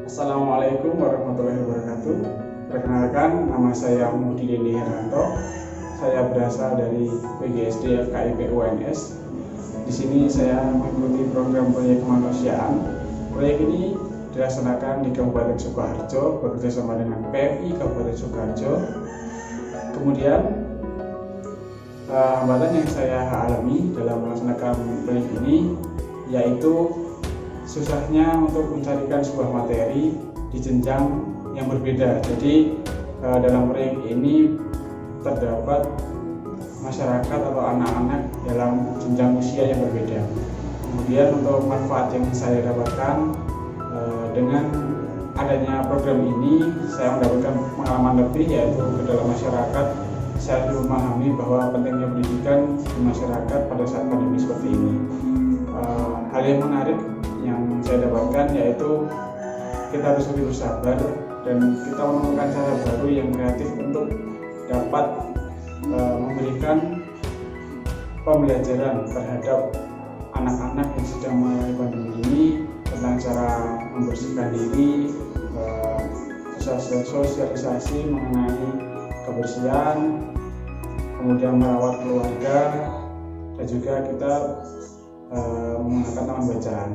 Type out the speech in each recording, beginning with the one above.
Assalamualaikum warahmatullahi wabarakatuh. Perkenalkan, nama saya Muhdi Dendi Heranto. Saya berasal dari PGSD FKIP UNS. Di sini saya mengikuti program proyek kemanusiaan. Proyek ini dilaksanakan di Kabupaten Sukoharjo bekerjasama dengan PMI Kabupaten Sukoharjo. Kemudian hambatan yang saya alami dalam melaksanakan proyek ini yaitu susahnya untuk mencarikan sebuah materi di jenjang yang berbeda. Jadi dalam proyek ini terdapat masyarakat atau anak-anak dalam jenjang usia yang berbeda. Kemudian untuk manfaat yang saya dapatkan dengan adanya program ini, saya mendapatkan pengalaman lebih yaitu ke dalam masyarakat. Saya memahami bahwa pentingnya pendidikan di masyarakat pada saat pandemi seperti ini. Hal yang menarik yang saya dapatkan yaitu kita harus lebih bersabar dan kita menemukan cara baru yang kreatif untuk dapat memberikan pembelajaran terhadap anak-anak yang sedang mengalami pandemi ini tentang cara membersihkan diri, sosialisasi mengenai kebersihan, kemudian merawat keluarga, dan juga kita menggunakan taman bacaan.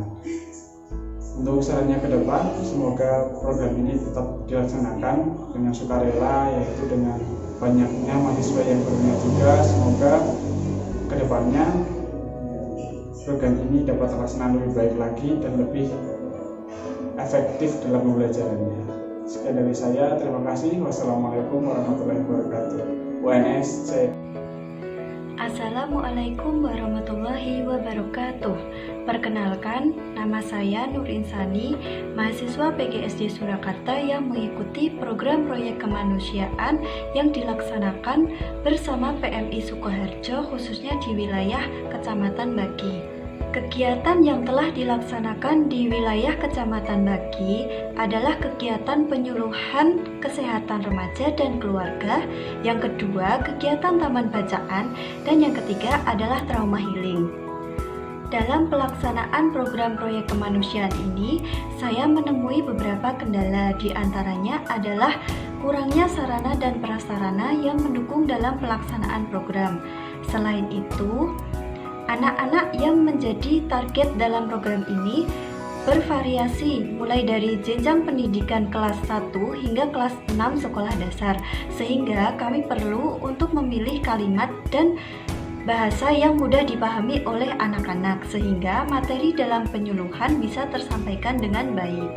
Untuk sarannya ke depan, semoga program ini tetap dilaksanakan dengan sukarela, yaitu dengan banyaknya mahasiswa yang berminat juga. Semoga ke depannya program ini dapat terlaksana lebih baik lagi dan lebih efektif dalam pembelajarannya. Sekian dari saya, terima kasih. Wassalamualaikum warahmatullahi wabarakatuh. UNS. Assalamualaikum warahmatullahi wabarakatuh. Perkenalkan, nama saya Nur Insani, mahasiswa PGSD Surakarta yang mengikuti program proyek kemanusiaan yang dilaksanakan bersama PMI Sukoharjo, khususnya di wilayah Kecamatan Bagi. Kegiatan yang telah dilaksanakan di wilayah Kecamatan Bagi adalah kegiatan penyuluhan kesehatan remaja dan keluarga, yang kedua kegiatan taman bacaan, dan yang ketiga adalah trauma healing. Dalam pelaksanaan program proyek kemanusiaan ini, saya menemui beberapa kendala, di antaranya adalah kurangnya sarana dan prasarana yang mendukung dalam pelaksanaan program. Selain itu, anak-anak yang menjadi target dalam program ini bervariasi mulai dari jenjang pendidikan kelas 1 hingga kelas 6 sekolah dasar, sehingga kami perlu untuk memilih kalimat dan bahasa yang mudah dipahami oleh anak-anak sehingga materi dalam penyuluhan bisa tersampaikan dengan baik.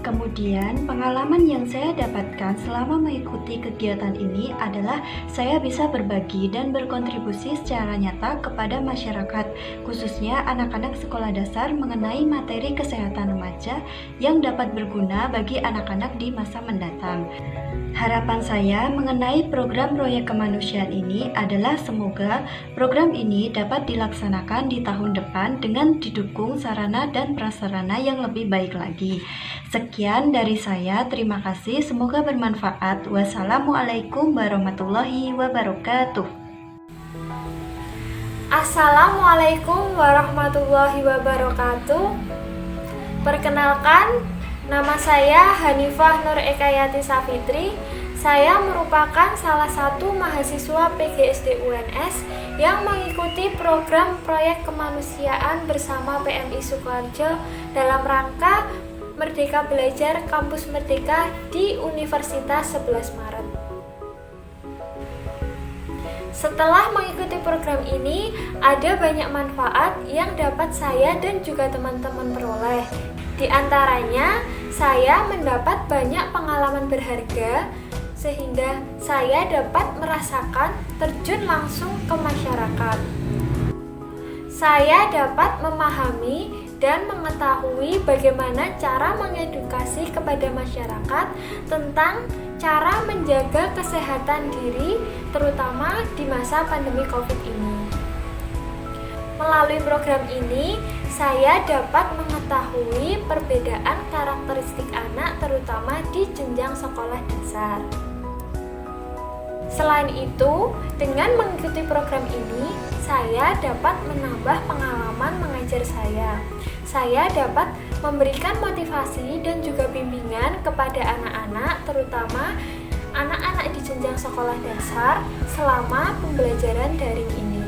Kemudian, pengalaman yang saya dapatkan selama mengikuti kegiatan ini adalah saya bisa berbagi dan berkontribusi secara nyata kepada masyarakat, khususnya anak-anak sekolah dasar mengenai materi kesehatan remaja yang dapat berguna bagi anak-anak di masa mendatang. Harapan saya mengenai program proyek kemanusiaan ini adalah semoga program ini dapat dilaksanakan di tahun depan dengan didukung sarana dan prasarana yang lebih baik lagi. Sekian dari saya, terima kasih, semoga bermanfaat. Wassalamualaikum warahmatullahi wabarakatuh. Assalamualaikum warahmatullahi wabarakatuh. Perkenalkan, nama saya Hanifah Nur Ekayati Safitri. Saya merupakan salah satu mahasiswa PGSD UNS yang mengikuti program proyek kemanusiaan bersama PMI Sukoharjo dalam rangka Merdeka Belajar Kampus Merdeka di Universitas 11 Maret. Setelah mengikuti program ini, ada banyak manfaat yang dapat saya dan juga teman-teman peroleh. Di antaranya, saya mendapat banyak pengalaman berharga sehingga saya dapat merasakan terjun langsung ke masyarakat. Saya dapat memahami dan mengetahui bagaimana cara mengedukasi kepada masyarakat tentang cara menjaga kesehatan diri, terutama di masa pandemi COVID ini. Melalui program ini, saya dapat mengetahui perbedaan karakteristik anak, terutama di jenjang sekolah dasar. Selain itu, dengan mengikuti program ini, saya dapat menambah pengalaman mengajar saya. saya dapat memberikan motivasi dan juga bimbingan kepada anak-anak, terutama anak-anak di jenjang sekolah dasar selama pembelajaran daring ini.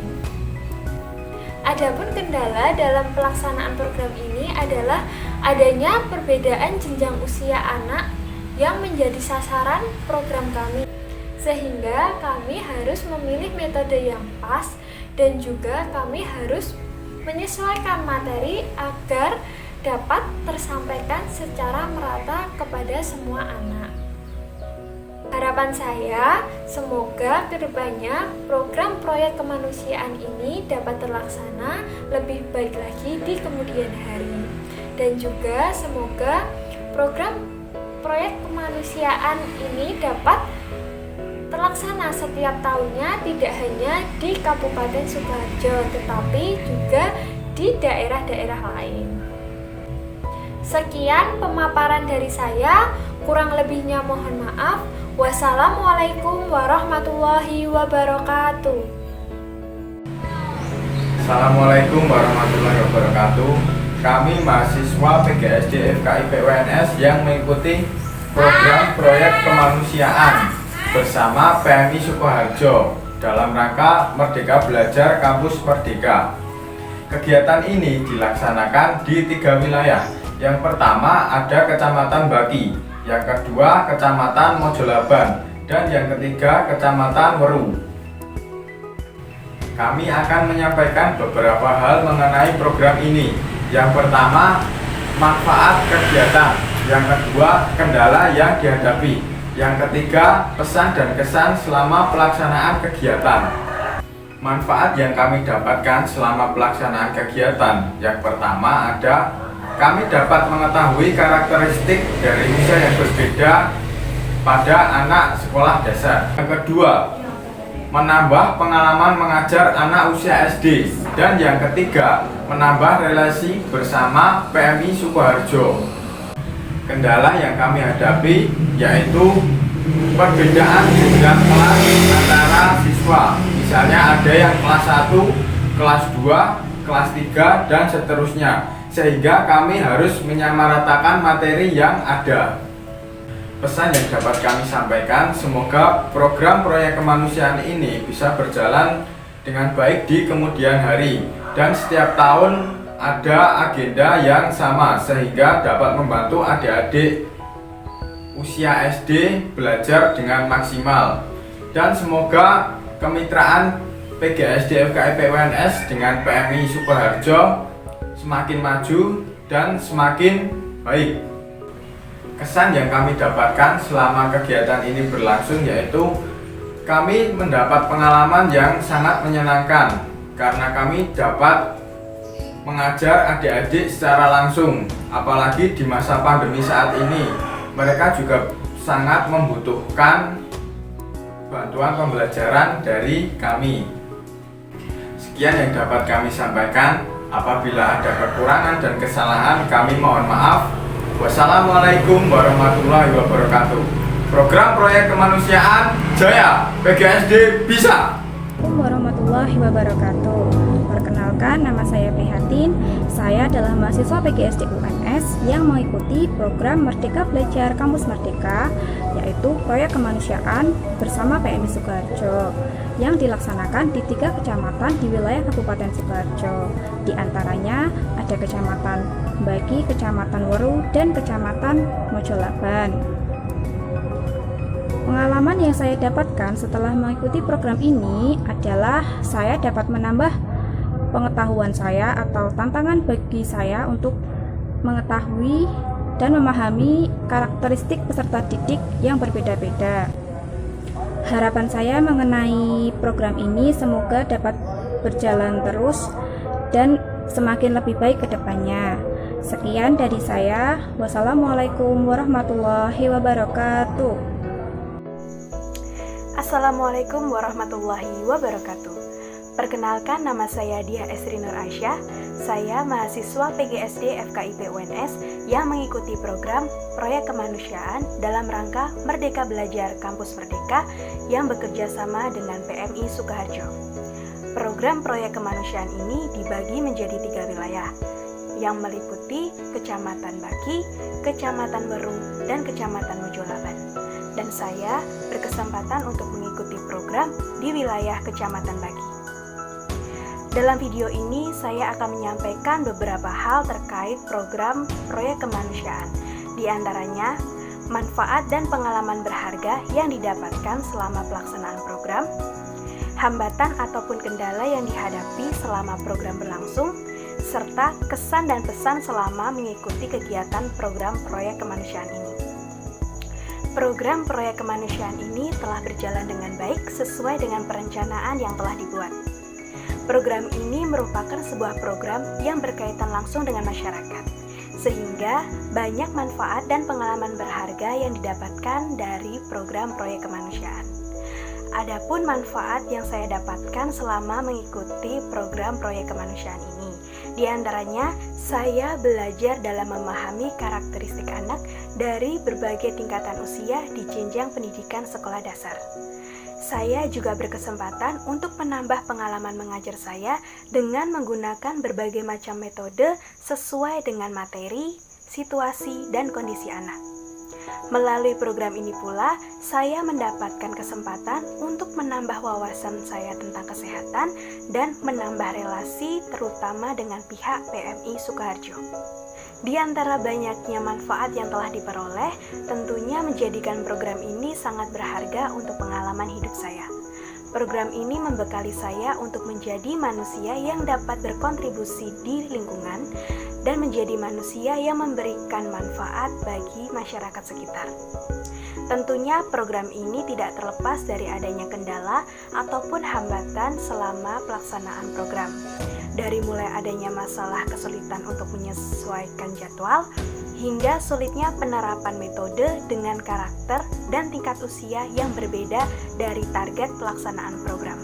Adapun kendala dalam pelaksanaan program ini adalah adanya perbedaan jenjang usia anak yang menjadi sasaran program kami, sehingga kami harus memilih metode yang pas dan juga kami harus menyesuaikan materi agar dapat tersampaikan secara merata kepada semua anak. Harapan saya, semoga kedepannya program proyek kemanusiaan ini dapat terlaksana lebih baik lagi di kemudian hari. Dan juga semoga program proyek kemanusiaan ini dapat terlaksana setiap tahunnya, tidak hanya di Kabupaten Sukoharjo, tetapi juga di daerah-daerah lain. Sekian pemaparan dari saya, kurang lebihnya mohon maaf. Wassalamualaikum warahmatullahi wabarakatuh. Assalamualaikum warahmatullahi wabarakatuh. Kami mahasiswa PGSD FKIP UNS yang mengikuti program proyek kemanusiaan bersama PMI Sukoharjo dalam rangka Merdeka Belajar Kampus Merdeka. Kegiatan ini dilaksanakan di 3 wilayah. Yang pertama ada Kecamatan Baki, yang kedua Kecamatan Mojolaban, dan yang ketiga Kecamatan Weru. Kami akan menyampaikan beberapa hal mengenai program ini. Yang pertama, manfaat kegiatan. Yang kedua, kendala yang dihadapi. Yang ketiga, pesan dan kesan selama pelaksanaan kegiatan. Manfaat yang kami dapatkan selama pelaksanaan kegiatan. Yang pertama ada kami dapat mengetahui karakteristik dari usia yang berbeda pada anak sekolah dasar. Yang kedua, menambah pengalaman mengajar anak usia SD. Dan yang ketiga, menambah relasi bersama PMI Sukoharjo. Kendala yang kami hadapi yaitu perbedaan jenjang kelas antara siswa. Misalnya ada yang kelas 1, kelas 2, kelas 3, dan seterusnya. Sehingga kami harus menyamaratakan materi yang ada. Pesan yang dapat kami sampaikan, semoga program proyek kemanusiaan ini bisa berjalan dengan baik di kemudian hari. Dan setiap tahun ada agenda yang sama, sehingga dapat membantu adik-adik usia SD belajar dengan maksimal. Dan semoga kemitraan PGSD FKIP UNS dengan PMI Sukoharjo semakin maju dan semakin baik. Kesan yang kami dapatkan selama kegiatan ini berlangsung yaitu kami mendapat pengalaman yang sangat menyenangkan karena kami dapat mengajar adik-adik secara langsung, apalagi di masa pandemi saat ini. Mereka juga sangat membutuhkan bantuan pembelajaran dari kami. Sekian yang dapat kami sampaikan. Apabila ada kekurangan dan kesalahan, kami mohon maaf. Wassalamualaikum warahmatullahi wabarakatuh. Program proyek kemanusiaan Jaya, PGSD bisa. Assalamualaikum warahmatullahi wabarakatuh. Perkenalkan, nama saya Prihatin. Saya adalah mahasiswa PGSD UNS yang mengikuti program Merdeka Belajar Kampus Merdeka, yaitu proyek kemanusiaan bersama PMI Sukoharjo yang dilaksanakan di 3 kecamatan di wilayah Kabupaten Sukoharjo. Di antaranya ada Kecamatan Baki, Kecamatan Weru, dan Kecamatan Mojolaban. Pengalaman yang saya dapatkan setelah mengikuti program ini adalah saya dapat menambah pengetahuan saya atau tantangan bagi saya untuk mengetahui dan memahami karakteristik peserta didik yang berbeda-beda. Harapan saya mengenai program ini semoga dapat berjalan terus dan semakin lebih baik ke depannya. Sekian dari saya. Wassalamualaikum warahmatullahi wabarakatuh. Assalamualaikum warahmatullahi wabarakatuh. Perkenalkan, nama saya Diah Esri Nur Aisyah. Saya mahasiswa PGSD FKIP UNS yang mengikuti program proyek kemanusiaan dalam rangka Merdeka Belajar Kampus Merdeka yang bekerja sama dengan PMI Sukoharjo. Program proyek kemanusiaan ini dibagi menjadi 3 wilayah. yang meliputi Kecamatan Baki, Kecamatan Werung, dan Kecamatan Mojolaban. Dan saya berkesempatan untuk mengikuti program di wilayah Kecamatan Baki. Dalam video ini saya akan menyampaikan beberapa hal terkait program proyek kemanusiaan, di antaranya manfaat dan pengalaman berharga yang didapatkan selama pelaksanaan program, hambatan ataupun kendala yang dihadapi selama program berlangsung, serta kesan dan pesan selama mengikuti kegiatan program proyek kemanusiaan ini. Program proyek kemanusiaan ini telah berjalan dengan baik sesuai dengan perencanaan yang telah dibuat. Program ini merupakan sebuah program yang berkaitan langsung dengan masyarakat, sehingga banyak manfaat dan pengalaman berharga yang didapatkan dari program proyek kemanusiaan. Adapun manfaat yang saya dapatkan selama mengikuti program proyek kemanusiaan ini, di antaranya saya belajar dalam memahami karakteristik anak dari berbagai tingkatan usia di jenjang pendidikan sekolah dasar. Saya juga berkesempatan untuk menambah pengalaman mengajar saya dengan menggunakan berbagai macam metode sesuai dengan materi, situasi, dan kondisi anak. Melalui program ini pula, saya mendapatkan kesempatan untuk menambah wawasan saya tentang kesehatan dan menambah relasi terutama dengan pihak PMI Sukoharjo. Di antara banyaknya manfaat yang telah diperoleh, tentunya menjadikan program ini sangat berharga untuk pengalaman hidup saya. Program ini membekali saya untuk menjadi manusia yang dapat berkontribusi di lingkungan dan menjadi manusia yang memberikan manfaat bagi masyarakat sekitar. Tentunya program ini tidak terlepas dari adanya kendala ataupun hambatan selama pelaksanaan program. Dari mulai adanya masalah kesulitan untuk menyesuaikan jadwal, hingga sulitnya penerapan metode dengan karakter dan tingkat usia yang berbeda dari target pelaksanaan program.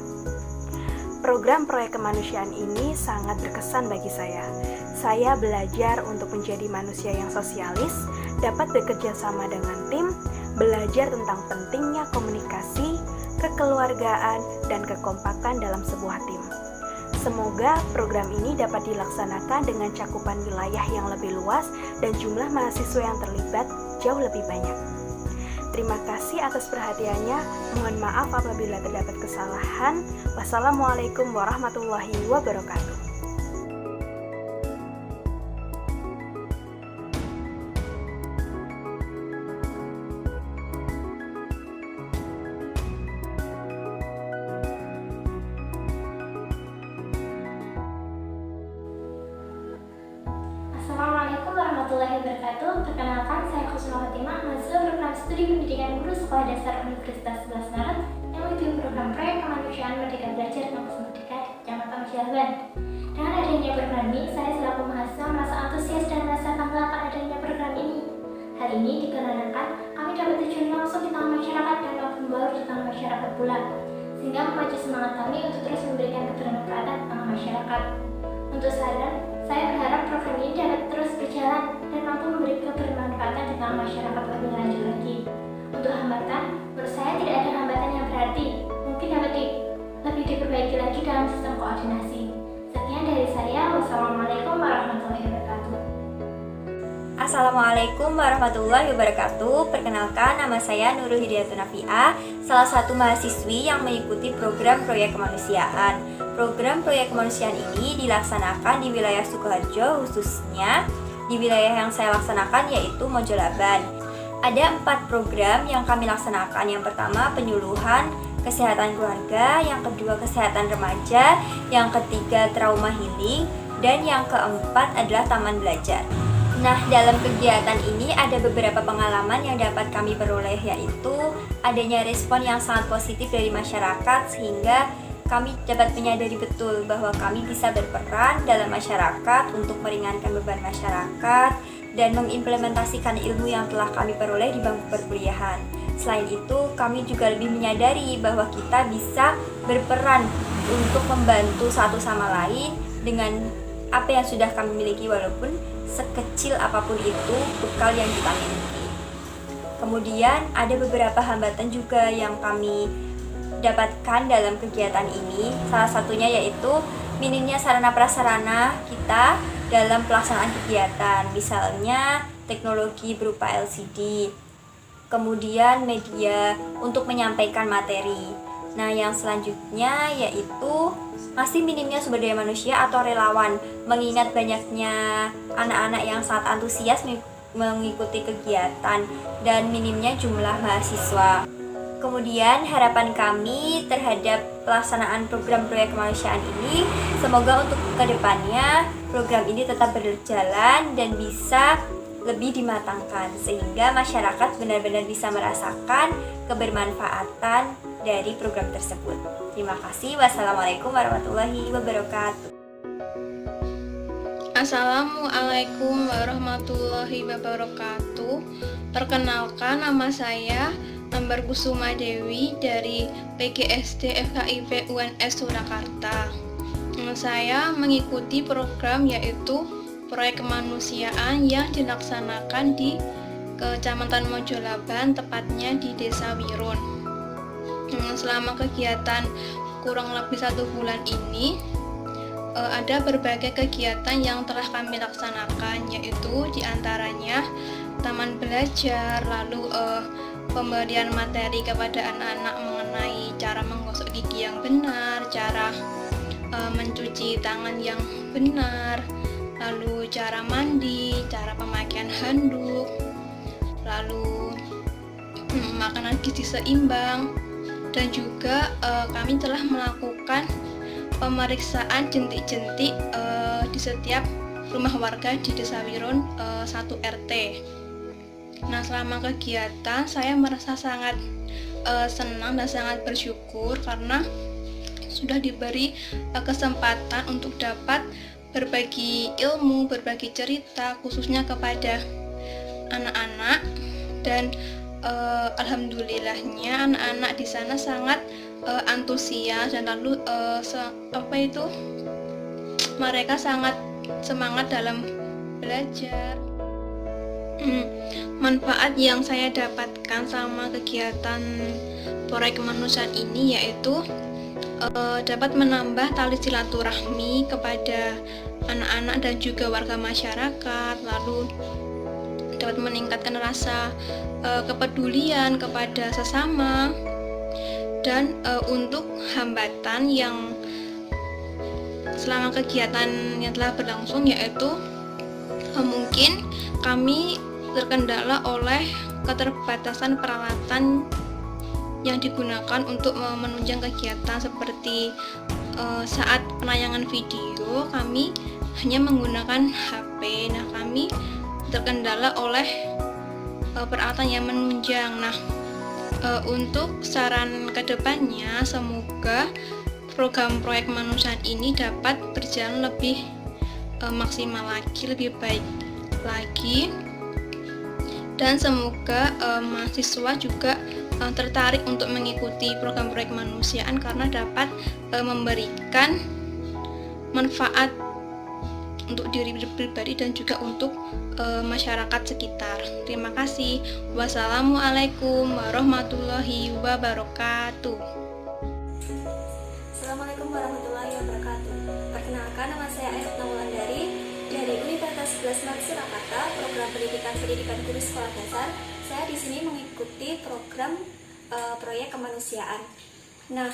Program proyek kemanusiaan ini sangat berkesan bagi saya. Saya belajar untuk menjadi manusia yang sosialis, dapat bekerja sama dengan tim, belajar tentang pentingnya komunikasi, kekeluargaan, dan kekompakan dalam sebuah tim. Semoga program ini dapat dilaksanakan dengan cakupan wilayah yang lebih luas dan jumlah mahasiswa yang terlibat jauh lebih banyak. Terima kasih atas perhatiannya. Mohon maaf apabila terdapat kesalahan. Wassalamualaikum warahmatullahi wabarakatuh. Assalamualaikum warahmatullahi wabarakatuh. Perkenalkan, saya Khusnul Khotimah, mahasiswa program studi pendidikan guru sekolah dasar Universitas 11 Maret yang mengikuti program proyek kemanusiaan Merdeka Belajar Kampus Merdeka di Kecamatan Mojolaban. Dengan adanya program ini, saya selaku mahasiswa merasa antusias dan merasa bangga akan adanya program ini. Hal ini dikarenakan kami dapat terjun langsung di tengah masyarakat dan membaur di tengah masyarakat pula, sehingga memacu semangat kami untuk terus memberikan kebermanfaatan di tengah masyarakat. Untuk saya berharap program ini dapat terus berjalan dan mampu memberi kebermanfaatan di tengah masyarakat lebih lanjut lagi. Untuk hambatan, menurut saya tidak ada hambatan yang berarti. Mungkin dapat lebih diperbaiki lagi dalam sistem koordinasi. Sekian dari saya. Wassalamualaikum warahmatullahi wabarakatuh. Assalamualaikum warahmatullahi wabarakatuh. Perkenalkan, nama saya Nurul Hidayatun Nafi'ah, salah satu mahasiswi yang mengikuti program proyek kemanusiaan. Program proyek kemanusiaan ini dilaksanakan di wilayah Sukoharjo, khususnya di wilayah yang saya laksanakan yaitu Mojolaban. Ada 4 program yang kami laksanakan. Yang pertama, penyuluhan kesehatan keluarga, yang kedua kesehatan remaja, yang ketiga trauma healing, dan yang keempat adalah taman belajar. Nah, dalam kegiatan ini ada beberapa pengalaman yang dapat kami peroleh, yaitu adanya respon yang sangat positif dari masyarakat, sehingga kami dapat menyadari betul bahwa kami bisa berperan dalam masyarakat untuk meringankan beban masyarakat dan mengimplementasikan ilmu yang telah kami peroleh di bangku perkuliahan. Selain itu, kami juga lebih menyadari bahwa kita bisa berperan untuk membantu satu sama lain dengan apa yang sudah kami miliki, walaupun sekecil apapun itu bekal yang kita miliki. Kemudian ada beberapa hambatan juga yang kami dapatkan dalam kegiatan ini. Salah satunya yaitu minimnya sarana prasarana kita dalam pelaksanaan kegiatan, misalnya teknologi berupa LCD, kemudian media untuk menyampaikan materi. Nah, yang selanjutnya yaitu masih minimnya sumber daya manusia atau relawan, mengingat banyaknya anak-anak yang sangat antusias mengikuti kegiatan dan minimnya jumlah mahasiswa. Kemudian harapan kami terhadap pelaksanaan program proyek kemanusiaan ini, semoga untuk kedepannya program ini tetap berjalan dan bisa lebih dimatangkan sehingga masyarakat benar-benar bisa merasakan kebermanfaatan dari program tersebut. Terima kasih. Wassalamualaikum warahmatullahi wabarakatuh. Assalamualaikum warahmatullahi wabarakatuh. Perkenalkan, nama saya Ambar Kusuma Dewi dari PGSD FKIP UNS Surakarta. Saya mengikuti program yaitu proyek kemanusiaan yang dilaksanakan di Kecamatan Mojolaban, tepatnya di Desa Wirun. Selama kegiatan kurang lebih 1 bulan ini, ada berbagai kegiatan yang telah kami laksanakan, yaitu diantaranya taman belajar, lalu pemberian materi kepada anak-anak mengenai cara menggosok gigi yang benar, cara mencuci tangan yang benar, lalu cara mandi, cara pemakaian handuk, lalu makanan gizi seimbang, dan juga kami telah melakukan pemeriksaan jentik-jentik di setiap rumah warga di Desa Wirun 1 RT. Nah, selama kegiatan saya merasa sangat senang dan sangat bersyukur karena sudah diberi kesempatan untuk dapat berbagi ilmu, berbagi cerita khususnya kepada anak-anak, dan alhamdulillahnya anak-anak di sana sangat antusias dan lalu mereka sangat semangat dalam belajar. Manfaat yang saya dapatkan sama kegiatan proyek kemanusiaan ini yaitu dapat menambah tali silaturahmi kepada anak-anak dan juga warga masyarakat, lalu dapat meningkatkan rasa kepedulian kepada sesama, dan untuk hambatan yang selama kegiatan yang telah berlangsung yaitu mungkin kami terkendala oleh keterbatasan peralatan yang digunakan untuk menunjang kegiatan, seperti saat penayangan video kami hanya menggunakan HP. Nah, kami terkendala oleh peralatan yang menunjang. Nah, untuk saran kedepannya, semoga program proyek kemanusiaan ini dapat berjalan lebih maksimal lagi, lebih baik lagi, dan semoga mahasiswa juga tertarik untuk mengikuti program proyek kemanusiaan karena dapat memberikan manfaat untuk diri pribadi dan juga untuk masyarakat sekitar. Terima kasih. Wassalamualaikum warahmatullahi wabarakatuh. Assalamualaikum warahmatullahi wabarakatuh. Perkenalkan, nama saya Airna Wulandari dari Universitas 11 Maret Surakarta, program pendidikan guru sekolah dasar. Saya di sini mengikuti program proyek kemanusiaan. Nah,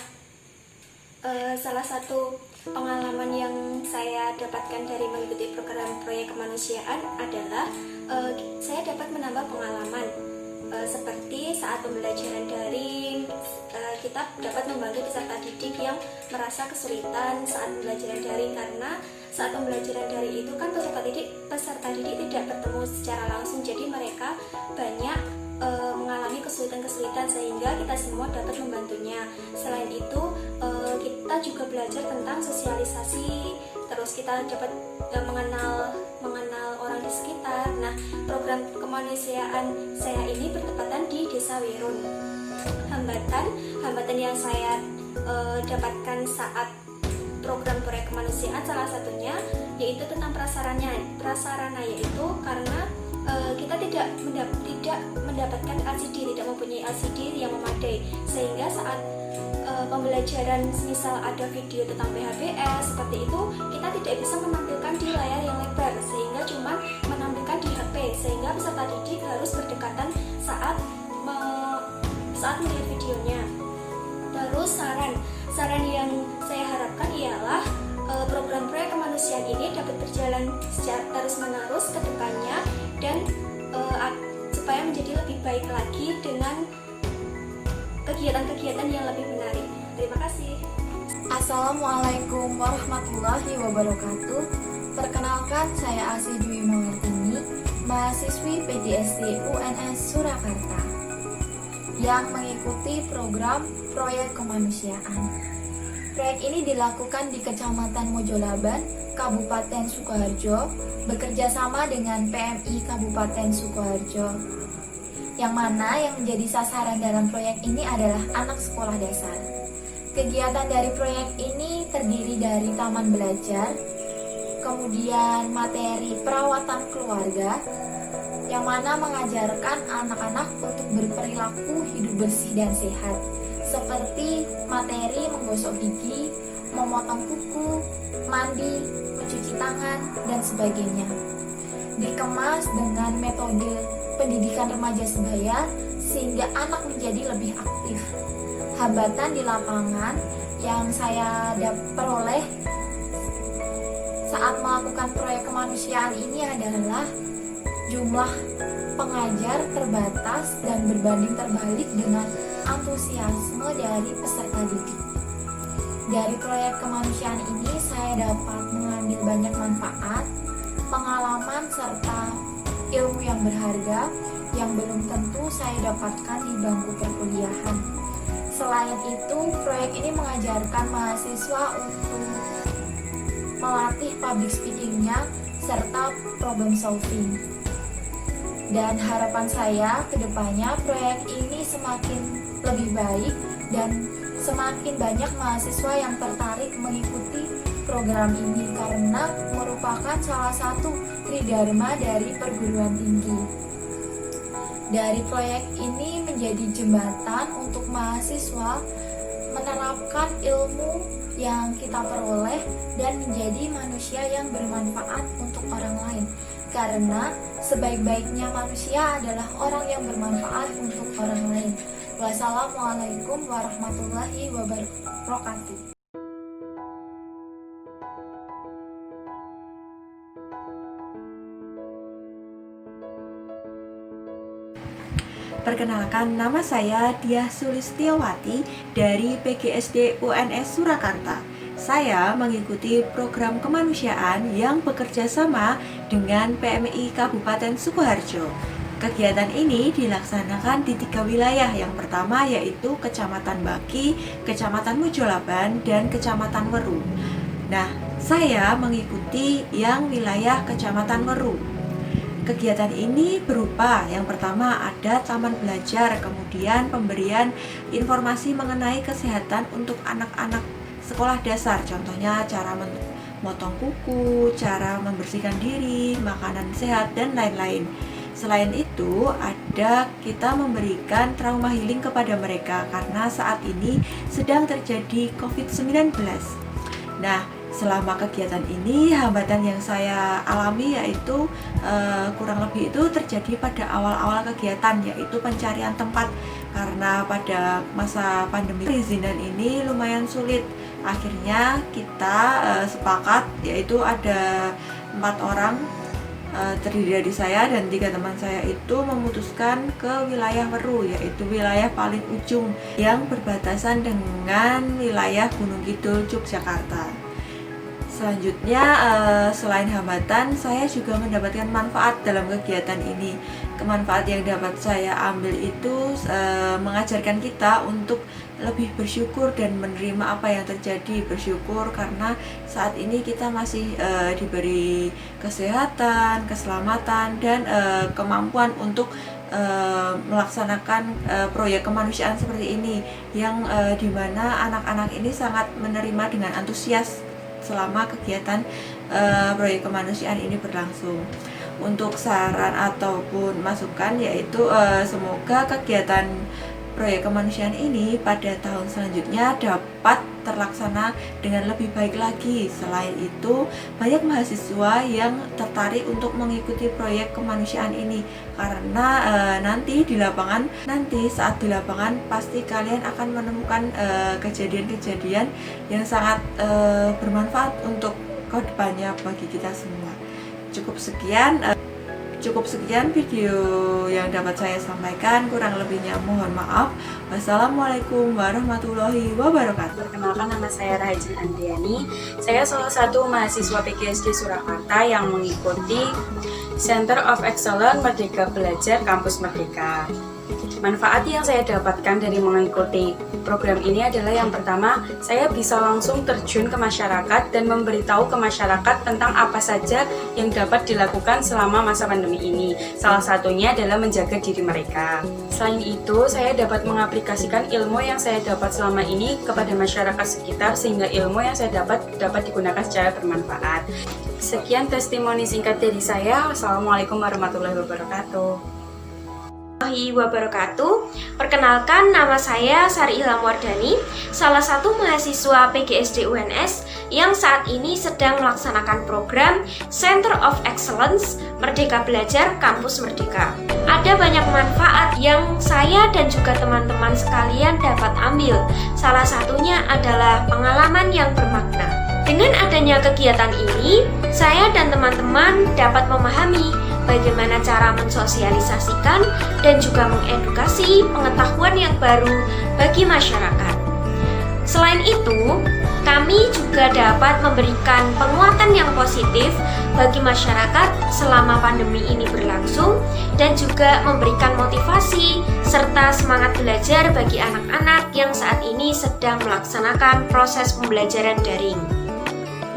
salah satu pengalaman yang saya dapatkan dari mengikuti program proyek kemanusiaan adalah saya dapat menambah pengalaman seperti saat pembelajaran daring, kita dapat membantu peserta didik yang merasa kesulitan saat pembelajaran daring, karena saat pembelajaran daring itu kan peserta didik tidak bertemu secara langsung, jadi mereka banyak mengalami kesulitan-kesulitan sehingga kita semua dapat membantunya. Selain itu kita juga belajar tentang sosialisasi, terus kita dapat mengenal orang di sekitar. Nah, program kemanusiaan saya ini bertepatan di Desa Wirun. Hambatan yang saya dapatkan saat program proyek kemanusiaan salah satunya yaitu tentang prasarana, yaitu karena kita tidak mendapatkan LCD, tidak mempunyai LCD yang memadai, sehingga saat pembelajaran misal ada video tentang PHBS seperti itu, kita tidak bisa menampilkan di layar yang lebar sehingga cuma menampilkan di HP, sehingga peserta didik harus berdekatan saat melihat videonya. Terus saran yang saya harapkan ialah program proyek kemanusiaan ini dapat berjalan secara terus-menerus ke depannya dan supaya menjadi lebih baik lagi dengan kegiatan-kegiatan yang lebih menarik. Terima kasih. Assalamualaikum warahmatullahi wabarakatuh. Perkenalkan, saya Asih Dwi Mawartini, mahasiswi PGSD UNS Surakarta yang mengikuti program proyek kemanusiaan. Proyek ini dilakukan di Kecamatan Mojolaban, Kabupaten Sukoharjo, bekerja sama dengan PMI Kabupaten Sukoharjo. Yang mana yang menjadi sasaran dalam proyek ini adalah anak sekolah dasar. Kegiatan dari proyek ini terdiri dari taman belajar, kemudian materi perawatan keluarga, yang mana mengajarkan anak-anak untuk berperilaku hidup bersih dan sehat, seperti materi menggosok gigi, memotong kuku, mandi, mencuci tangan, dan sebagainya. Dikemas dengan metode pendidikan remaja sebaya sehingga anak menjadi lebih aktif. Hambatan di lapangan yang saya peroleh saat melakukan proyek kemanusiaan ini adalah jumlah pengajar terbatas dan berbanding terbalik dengan antusiasme dari peserta didik. Dari proyek kemanusiaan ini saya dapat mengambil banyak manfaat, pengalaman, serta ilmu yang berharga yang belum tentu saya dapatkan di bangku perkuliahan. Selain itu, proyek ini mengajarkan mahasiswa untuk melatih public speaking-nya serta problem solving. Dan harapan saya ke depannya proyek ini semakin lebih baik dan semakin banyak mahasiswa yang tertarik mengikuti program ini karena merupakan salah satu tridharma dari perguruan tinggi. Dari proyek ini menjadi jembatan untuk mahasiswa menerapkan ilmu yang kita peroleh dan menjadi manusia yang bermanfaat untuk orang lain. Karena sebaik-baiknya manusia adalah orang yang bermanfaat untuk orang lain. Wassalamualaikum warahmatullahi wabarakatuh. Perkenalkan, nama saya Diah Sulistiawati dari PGSD UNS Surakarta. Saya mengikuti program kemanusiaan yang bekerja sama dengan PMI Kabupaten Sukoharjo. Kegiatan ini dilaksanakan di 3 wilayah. Yang pertama yaitu Kecamatan Baki, Kecamatan Mojolaban, dan Kecamatan Weru. Nah, saya mengikuti yang wilayah Kecamatan Weru. Kegiatan ini berupa yang pertama ada taman belajar, kemudian pemberian informasi mengenai kesehatan untuk anak-anak sekolah dasar, contohnya cara memotong kuku, cara membersihkan diri, makanan sehat, dan lain-lain. Selain itu, kita memberikan trauma healing kepada mereka karena saat ini sedang terjadi COVID-19. Nah, selama kegiatan ini, hambatan yang saya alami yaitu kurang lebih itu terjadi pada awal-awal kegiatan, yaitu pencarian tempat. Karena pada masa pandemi perizinan ini lumayan sulit. Akhirnya kita sepakat, yaitu ada 4 orang, terdiri dari saya dan 3 teman saya itu memutuskan ke wilayah Weru, yaitu wilayah paling ujung yang berbatasan dengan wilayah Gunung Kidul, Yogyakarta. Selanjutnya, selain hambatan, saya juga mendapatkan manfaat dalam kegiatan ini. Manfaat yang dapat saya ambil itu mengajarkan kita untuk lebih bersyukur dan menerima apa yang terjadi. Bersyukur karena saat ini kita masih diberi kesehatan, keselamatan, dan kemampuan untuk melaksanakan proyek kemanusiaan seperti ini, yang dimana anak-anak ini sangat menerima dengan antusias selama kegiatan proyek kemanusiaan ini berlangsung. Untuk saran ataupun masukan yaitu semoga kegiatan proyek kemanusiaan ini pada tahun selanjutnya dapat terlaksana dengan lebih baik lagi. Selain itu, banyak mahasiswa yang tertarik untuk mengikuti proyek kemanusiaan ini karena nanti saat di lapangan pasti kalian akan menemukan kejadian-kejadian yang sangat bermanfaat untuk kedepannya bagi kita semua. Cukup sekian video yang dapat saya sampaikan, kurang lebihnya mohon maaf. Wassalamualaikum warahmatullahi wabarakatuh. Perkenalkan, nama saya Rahajin Andriani. Saya salah satu mahasiswa PGSD Surakarta yang mengikuti Center of Excellence Merdeka Belajar Kampus Merdeka. Manfaat yang saya dapatkan dari mengikuti program ini adalah yang pertama, saya bisa langsung terjun ke masyarakat dan memberitahu ke masyarakat tentang apa saja yang dapat dilakukan selama masa pandemi ini. Salah satunya adalah menjaga diri mereka. Selain itu, saya dapat mengaplikasikan ilmu yang saya dapat selama ini kepada masyarakat sekitar sehingga ilmu yang saya dapat digunakan secara bermanfaat. Sekian testimoni singkat dari saya. Wassalamualaikum warahmatullahi wabarakatuh. Wabarakatuh. Perkenalkan, nama saya Sari Ilham Wardani, salah satu mahasiswa PGSD UNS yang saat ini sedang melaksanakan program Center of Excellence Merdeka Belajar Kampus Merdeka. Ada banyak manfaat yang saya dan juga teman-teman sekalian dapat ambil. Salah satunya adalah pengalaman yang bermakna. Dengan adanya kegiatan ini, saya dan teman-teman dapat memahami bagaimana cara mensosialisasikan dan juga mengedukasi pengetahuan yang baru bagi masyarakat. Selain itu, kami juga dapat memberikan penguatan yang positif bagi masyarakat selama pandemi ini berlangsung dan juga memberikan motivasi serta semangat belajar bagi anak-anak yang saat ini sedang melaksanakan proses pembelajaran daring.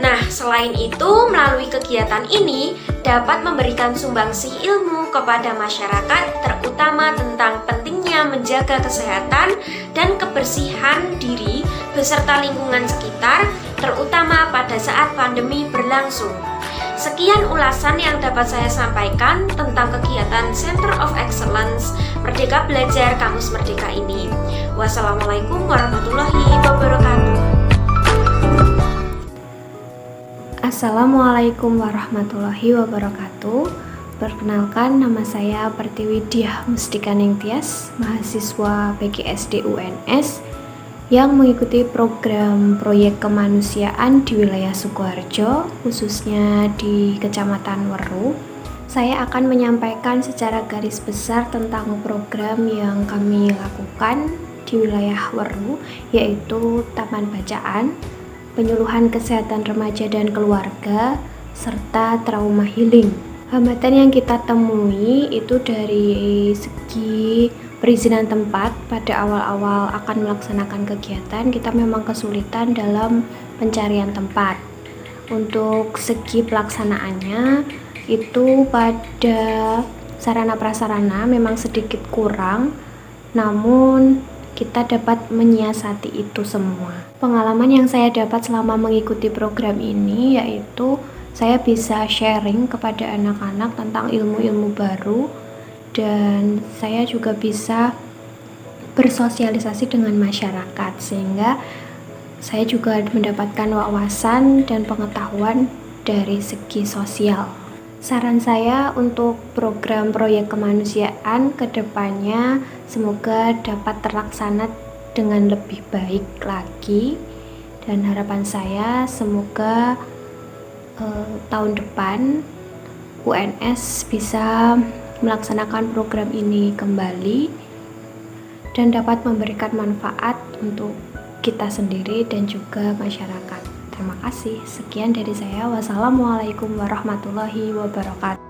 Nah, selain itu, melalui kegiatan ini dapat memberikan sumbangsih ilmu kepada masyarakat, terutama tentang pentingnya menjaga kesehatan dan kebersihan diri beserta lingkungan sekitar, terutama pada saat pandemi berlangsung. Sekian ulasan yang dapat saya sampaikan tentang kegiatan Center of Excellence Merdeka Belajar Kampus Merdeka ini. Wassalamualaikum warahmatullahi wabarakatuh. Assalamualaikum warahmatullahi wabarakatuh. Perkenalkan, nama saya Pertiwi Diah Mustika Ningtyas, mahasiswa PGSD UNS yang mengikuti program proyek kemanusiaan di wilayah Sukoharjo, khususnya di Kecamatan Weru. Saya akan menyampaikan secara garis besar tentang program yang kami lakukan di wilayah Weru, yaitu Taman Bacaan, penyuluhan kesehatan remaja dan keluarga, serta trauma healing. Hambatan yang kita temui itu dari segi perizinan tempat. Pada awal-awal akan melaksanakan kegiatan, kita memang kesulitan dalam pencarian tempat. Untuk segi pelaksanaannya, itu pada sarana prasarana memang sedikit kurang, namun kita dapat menyiasati itu semua. Pengalaman yang saya dapat selama mengikuti program ini yaitu saya bisa sharing kepada anak-anak tentang ilmu-ilmu baru, dan saya juga bisa bersosialisasi dengan masyarakat sehingga saya juga mendapatkan wawasan dan pengetahuan dari segi sosial. Saran saya untuk program proyek kemanusiaan ke depannya semoga dapat terlaksana dengan lebih baik lagi, dan harapan saya semoga tahun depan UNS bisa melaksanakan program ini kembali dan dapat memberikan manfaat untuk kita sendiri dan juga masyarakat. Terima kasih. Sekian dari saya. Wassalamualaikum warahmatullahi wabarakatuh.